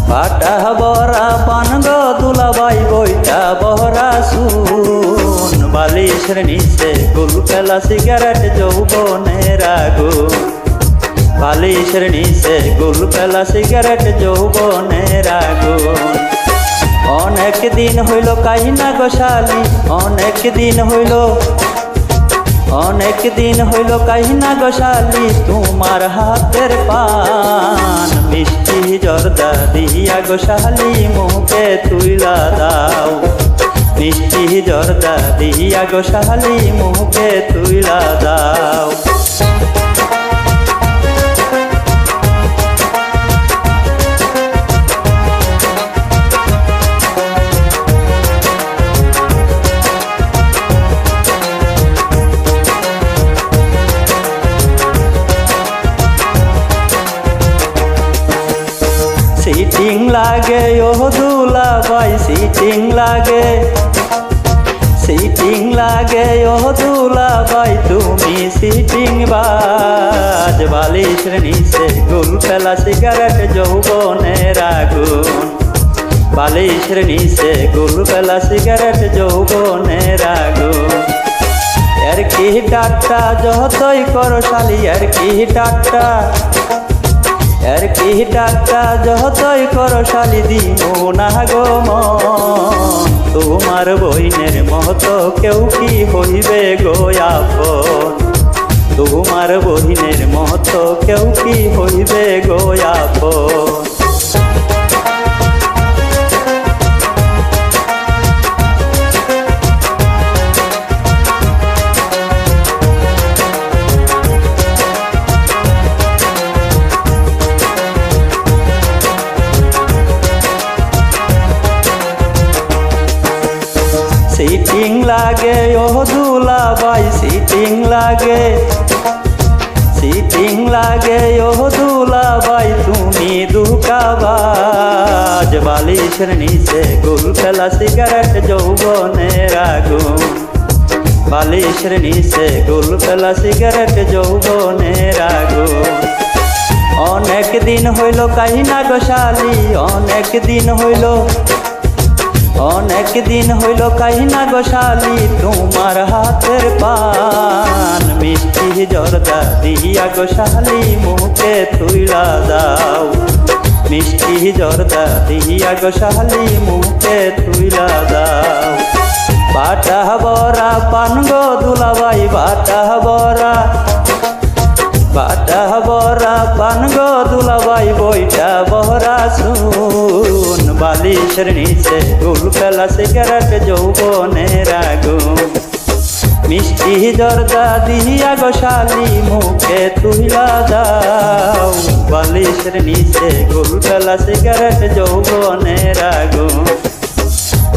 বাটা বরা পান গো দুলাবাই বইটা বহরা শুন বালিশের নিচে গুল ফেলা সিগারেট যৌবনের আগুন বালিশের নিচে গুল ফেলা সিগারেট যৌবনের আগুন অনেক দিন হইল কাহিনা গোশালি অনেক দিন হইল কাহিনা গোশালি তোমার হাতের পান মিষ্টি জর্দা দিয়া গোশালি মুখে তুইলা দাও মিষ্টি জর্দা দিয়া গোশালি মুখে তুইলা দাও সিটিং লাগে ও দুলাবাই সিটিং লাগে ও দুলাবাই তুমি সিটিং বাজ বালিশের নিচে গুল ফেলা সিগারেট যৌবনের আগুন বালিশের নিচে গুল ফেলা সিগারেট যৌবনের আগুন এর কি টাট্টা যতই করো শালি এর কি টাট্টা যতই করো শালি দিমু না গো মন তোমার বইনের মতো কেউ কি হইবে গো আপন তোমার বইনের মতো কেউ কি হইবে গো আপন সিটিং লাগে ও দুলাবাই সিটিং লাগে ও দুলাবাই তুমি দুকাবাজ বালিশের নিচে গুল ফেলা সিগারেট যৌবনের আগুন বালিশের নিচে গুল ফেলা সিগারেট যৌবনের আগুন অনেক দিন হইল কাহিনা গোশালি অনেক দিন হইল কাহিনা গোশালি তোমার হাতের পান মিষ্টি জর্দা দিয়া গোশালি মুখে তুইলা দাও মিষ্টি জর্দা দিয়া গোশালি মুখে তুইলা দাও বাটা বরা পান গো দুলাবাই বাটা বরা পান গো দুলাবাই বইটা বহরা শুন বালিশের নিচে গুল ফেলা সিগারেট যৌবনের আগুন মিষ্টি জর্দা দিয়া গোশালি মুখে তুইলা দাও বালিশের নিচে গুল ফেলা সিগারেট যৌবনের আগুন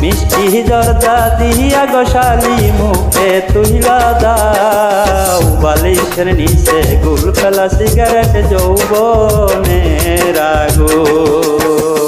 মিষ্টি জর্দা দিয়া গোশালি মুখে তুইলা দাও বালিশের নিচে গুল ফেলা সিগারেট যৌবনের আগুন।